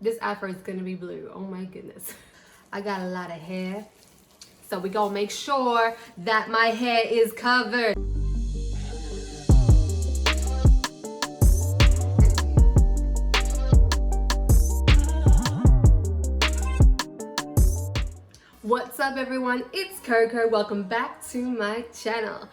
This afro is gonna be blue. Oh my goodness. I got a lot of hair, so we gonna make sure that my hair is covered. What's up everyone, it's Coco. Welcome back to my channel.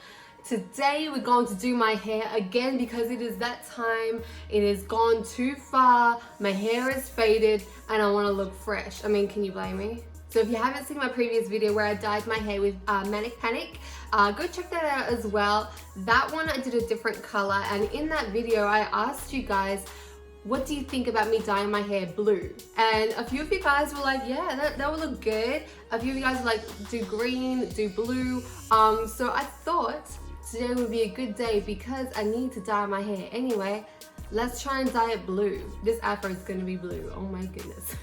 Today we're going to do my hair again because it is that time. It has gone too far, my hair is faded and I want to look fresh. I mean, can you blame me? So if you haven't seen my previous video where I dyed my hair with Manic, go check that out as well. That one I did a different color, and in that video I asked you guys, what do you think about me dyeing my hair blue? And a few of you guys were like, yeah, that would look good. A few of you guys were like, do green, do blue. So I thought today would be a good day because I need to dye my hair. Anyway, let's try and dye it blue. This afro is gonna be blue, oh my goodness.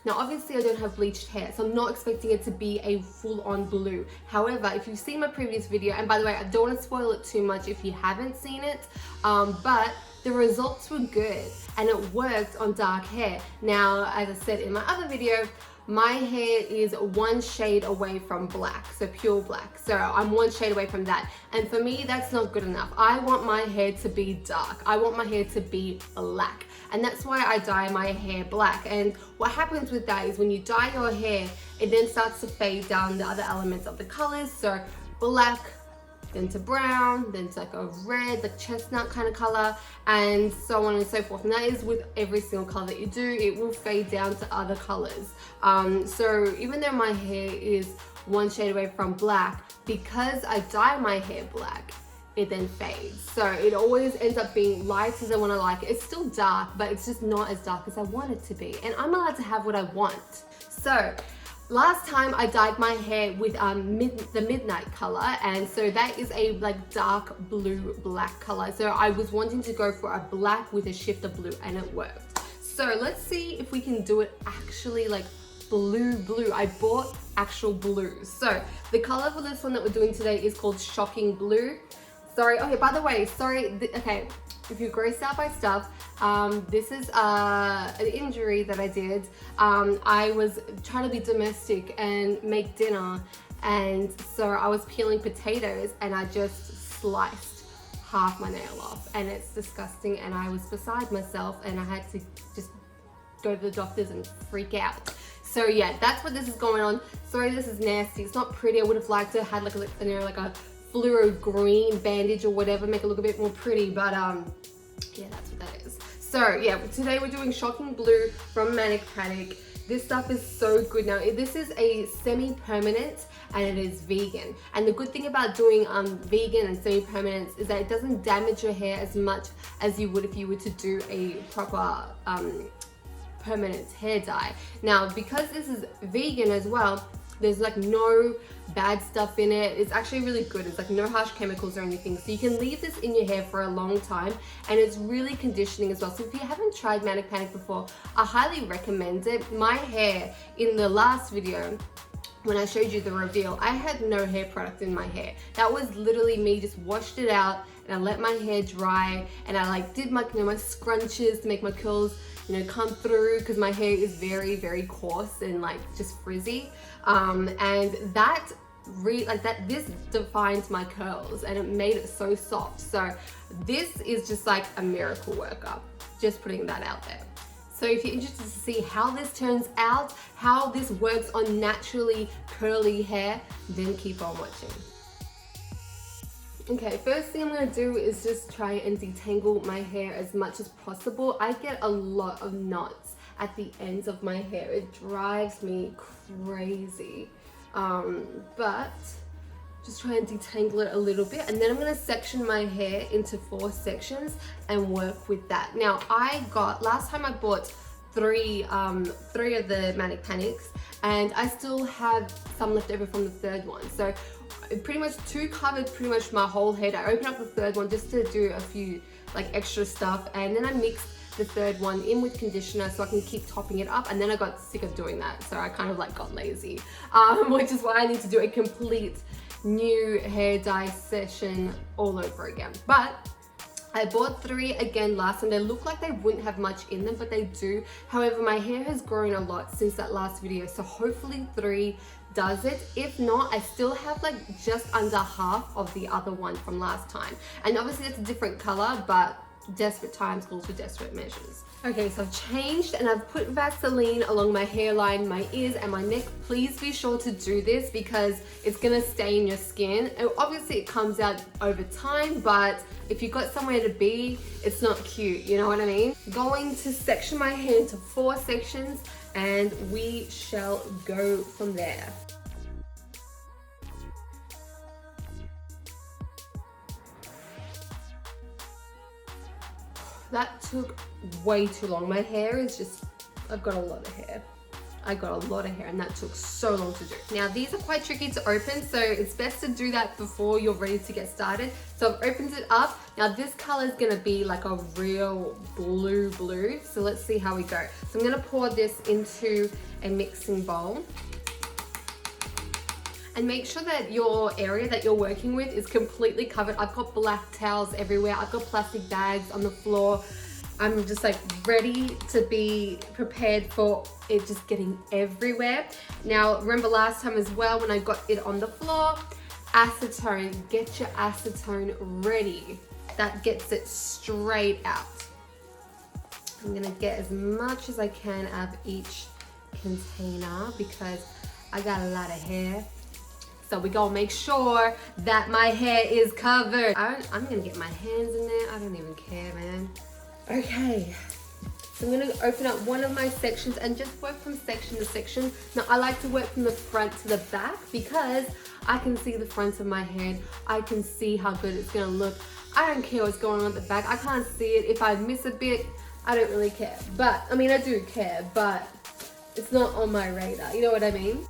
Now obviously I don't have bleached hair, so I'm not expecting it to be a full-on blue. However, if you've seen my previous video, and by the way, I don't want to spoil it too much if you haven't seen it, but the results were good and it worked on dark hair. Now, as I said in my other video, my hair is one shade away from black, so pure black. So I'm one shade away from that. And for me, that's not good enough. I want my hair to be dark. I want my hair to be black. And that's why I dye my hair black. And what happens with that is when you dye your hair, it then starts to fade down the other elements of the colors. So black, then to brown, then to like a red, like chestnut kind of color, and so on and so forth. And that is with every single color that you do, it will fade down to other colors. So even though my hair is one shade away from black, because I dye my hair black, it then fades. So it always ends up being light as I want to like it. It's still dark, but it's just not as dark as I want it to be. And I'm allowed to have what I want. So last time I dyed my hair with the midnight color, and so that is a like dark blue black color. So I was wanting to go for a black with a shift of blue, and it worked. So let's see if we can do it actually like blue. I bought actual blues. So the color for this one that we're doing today is called Shocking Blue. Sorry, okay, by the way, sorry, okay, if you're grossed out by stuff, this is an injury that I did. I was trying to be domestic and make dinner, and so I was peeling potatoes and I just sliced half my nail off, and it's disgusting, and I was beside myself and I had to just go to the doctors and freak out. So yeah, that's what this is going on. Sorry, this is nasty. It's not pretty. I would have liked to have like a fluoro green bandage or whatever, make it look a bit more pretty, but yeah, that's what that is. So yeah, today we're doing Shocking Blue from Manic. This stuff is so good. Now this is a semi-permanent and it is vegan, and the good thing about doing vegan and semi-permanents is that it doesn't damage your hair as much as you would if you were to do a proper permanent hair dye. Now because this is vegan as well, there's like no bad stuff in it. It's actually really good. It's like no harsh chemicals or anything. So you can leave this in your hair for a long time, and it's really conditioning as well. So if you haven't tried Manic before, I highly recommend it. My hair in the last video, when I showed you the reveal, I had no hair product in my hair. That was literally me just washed it out and I let my hair dry, and I like did my, my scrunches to make my curls come through, because my hair is very coarse and like just frizzy, and this defines my curls and it made it so soft. So this is just like a miracle worker, just putting that out there. So if you're interested to see how this turns out, how this works on naturally curly hair, then keep on watching. Okay, first thing I'm going to do is just try and detangle my hair as much as possible. I get a lot of knots at the ends of my hair. It drives me crazy. But just try and detangle it a little bit, and then I'm going to section my hair into 4 sections and work with that. Now last time I bought three of the Manic Panics, and I still have some left over from the third one. So pretty much 2 covered pretty much my whole head. I opened up the third one just to do a few like extra stuff, and then I mixed the third one in with conditioner so I can keep topping it up, and then I got sick of doing that, so I kind of like got lazy, which is why I need to do a complete new hair dye session all over again. But I bought 3 again last time. They look like they wouldn't have much in them, but they do. However, my hair has grown a lot since that last video, so hopefully 3 does it. If not, I still have like just under half of the other one from last time. And obviously it's a different color, but desperate times calls for desperate measures. Okay, so I've changed and I've put Vaseline along my hairline, my ears and my neck. Please be sure to do this because it's gonna stain your skin. And obviously it comes out over time, but if you've got somewhere to be, it's not cute, you know what I mean? Going to section my hair into 4 sections and we shall go from there. That took way too long. My hair is just, I've got a lot of hair. I got a lot of hair and that took so long to do. Now these are quite tricky to open, so it's best to do that before you're ready to get started. So I've opened it up. Now this color is gonna be like a real blue. So let's see how we go. So I'm gonna pour this into a mixing bowl. And make sure that your area that you're working with is completely covered. I've got black towels everywhere. I've got plastic bags on the floor. I'm just like ready to be prepared for it just getting everywhere. Now, remember last time as well when I got it on the floor, acetone, get your acetone ready. That gets it straight out. I'm gonna get as much as I can out of each container because I got a lot of hair. So we gonna make sure that my hair is covered. I'm gonna get my hands in there. I don't even care, man. Okay, so I'm gonna open up one of my sections and just work from section to section. Now I like to work from the front to the back because I can see the front of my head. I can see how good it's gonna look. I don't care what's going on at the back. I can't see it. If I miss a bit, I don't really care. But, I mean, I do care, but it's not on my radar. You know what I mean?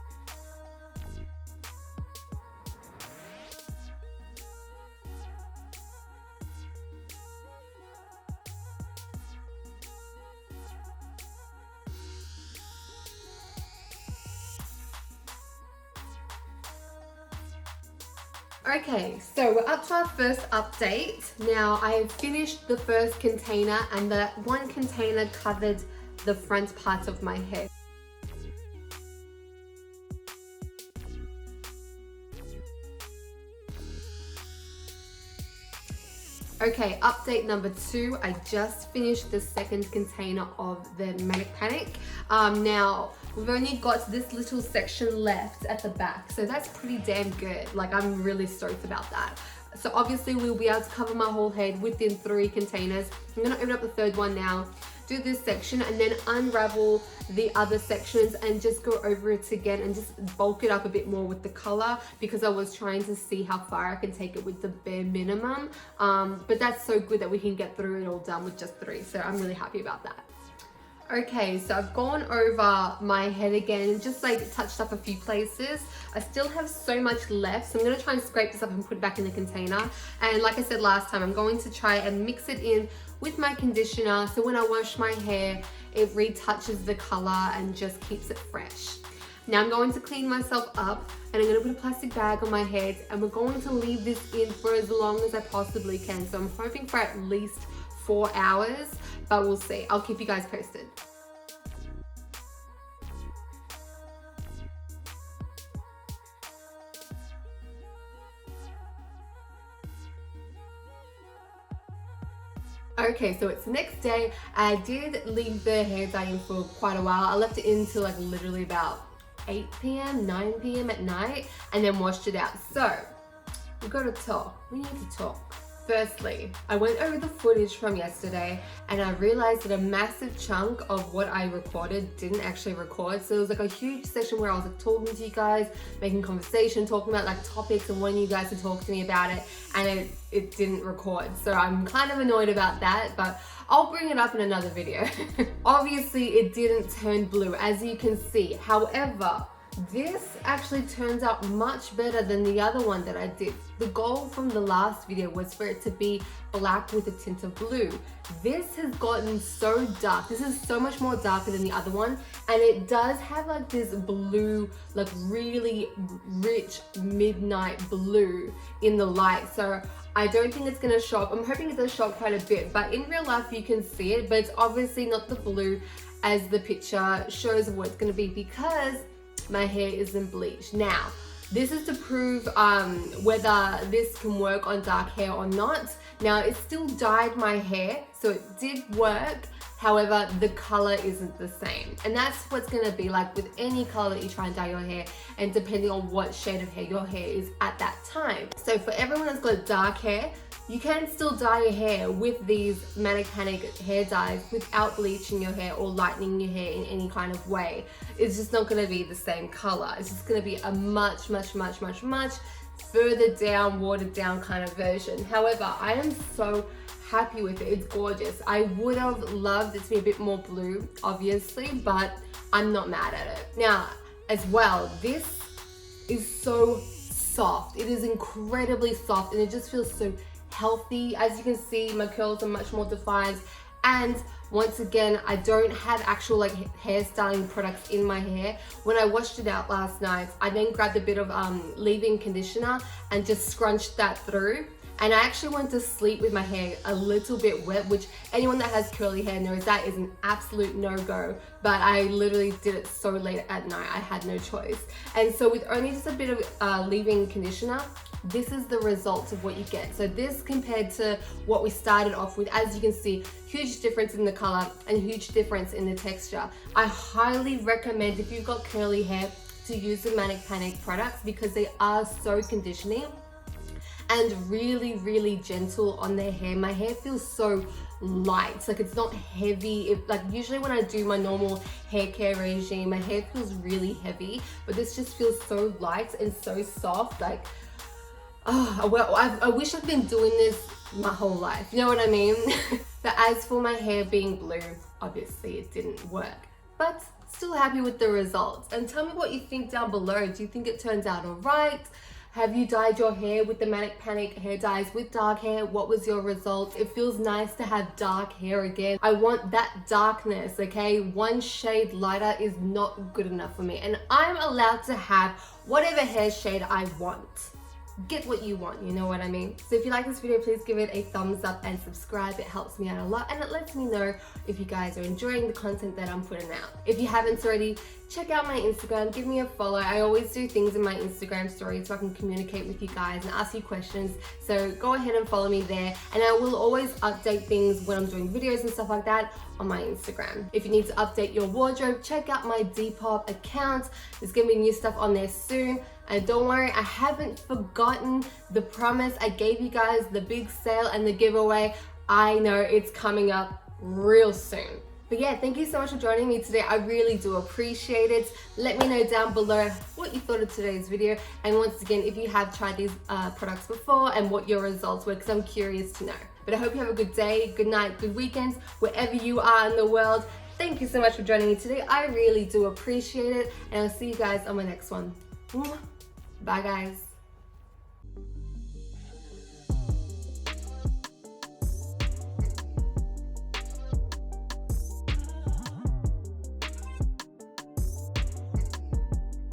Okay, so we're up to our first update. Now I have finished the first container and that one container covered the front part of my head. Okay, update number 2. I just finished the second container of the Manic. Now, we've only got this little section left at the back, so that's pretty damn good. Like, I'm really stoked about that. So obviously we'll be able to cover my whole head within 3 containers. I'm gonna open up the third one now, do this section and then unravel the other sections and just go over it again and just bulk it up a bit more with the color because I was trying to see how far I can take it with the bare minimum. But that's so good that we can get through it all done with just 3. So I'm really happy about that. Okay, so I've gone over my head again and just like touched up a few places. I still have so much left, so I'm going to try and scrape this up and put it back in the container. And like I said last time, I'm going to try and mix it in with my conditioner so when I wash my hair, it retouches the color and just keeps it fresh. Now I'm going to clean myself up and I'm going to put a plastic bag on my head and we're going to leave this in for as long as I possibly can. So I'm hoping for at least 4 hours, but we'll see. I'll keep you guys posted. Okay, so it's the next day. I did leave the hair dyeing for quite a while. I left it in till like literally about 8 p.m, 9 p.m. at night and then washed it out. So, we've got to talk. We need to talk. Firstly, I went over the footage from yesterday and I realized that a massive chunk of what I recorded didn't actually record. So it was like a huge session where I was like talking to you guys, making conversation, talking about like topics and wanting you guys to talk to me about it, and it didn't record. So I'm kind of annoyed about that, but I'll bring it up in another video. Obviously it didn't turn blue, as you can see. However, this actually turns out much better than the other one that I did. The goal from the last video was for it to be black with a tint of blue. This has gotten so dark. This is so much more darker than the other one, and it does have like this blue, like really rich midnight blue in the light. So I don't think it's gonna show up. I'm hoping it does show up quite a bit, but in real life you can see it, but it's obviously not the blue as the picture shows what it's gonna be because my hair isn't bleached. Now, this is to prove whether this can work on dark hair or not. Now, it still dyed my hair, so it did work. However, the color isn't the same. And that's what's gonna be like with any color that you try and dye your hair, and depending on what shade of hair your hair is at that time. So for everyone that's got dark hair, you can still dye your hair with these Manic Panic hair dyes without bleaching your hair or lightening your hair in any kind of way. It's just not gonna be the same color. It's just gonna be a much further down, watered down kind of version. However, I am so happy with it. It's gorgeous. I would have loved it to be a bit more blue, obviously, but I'm not mad at it. Now, as well, this is so soft. It is incredibly soft and it just feels so healthy. As you can see, my curls are much more defined, and once again, I don't have actual like hairstyling products in my hair. When I washed it out last night, I then grabbed a bit of leave-in conditioner and just scrunched that through. And I actually went to sleep with my hair a little bit wet, which anyone that has curly hair knows that is an absolute no-go. But I literally did it so late at night, I had no choice. And so with only just a bit of leave-in conditioner, this is the results of what you get. So this compared to what we started off with, as you can see, huge difference in the color and huge difference in the texture. I highly recommend, if you've got curly hair, to use the Manic Panic products because they are so conditioning and really gentle on their hair. My hair feels so light, like it's not heavy. Like usually when I do my normal hair care regime, my hair feels really heavy, but this just feels so light and so soft. Like, oh, well, I wish I'd been doing this my whole life, you know what I mean? But as for my hair being blue, obviously it didn't work, but still happy with the results. And tell me what you think down below. Do you think it turns out all right? Have you dyed your hair with the Manic Panic hair dyes with dark hair? What was your result? It feels nice to have dark hair again. I want that darkness, okay? One shade lighter is not good enough for me. And I'm allowed to have whatever hair shade I want. Get what you want, you know what I mean? So if you like this video, please give it a thumbs up and subscribe. It helps me out a lot and it lets me know if you guys are enjoying the content that I'm putting out. If you haven't already, check out my Instagram, give me a follow. I always do things in my Instagram stories so I can communicate with you guys and ask you questions. So go ahead and follow me there, and I will always update things when I'm doing videos and stuff like that on my Instagram. If you need to update your wardrobe, check out my Depop account. There's gonna be new stuff on there soon. And don't worry, I haven't forgotten the promise I gave you guys, the big sale and the giveaway. I know it's coming up real soon. But yeah, thank you so much for joining me today. I really do appreciate it. Let me know down below what you thought of today's video. And once again, if you have tried these products before and what your results were, because I'm curious to know. But I hope you have a good day, good night, good weekend, wherever you are in the world. Thank you so much for joining me today. I really do appreciate it. And I'll see you guys on my next one. Bye guys.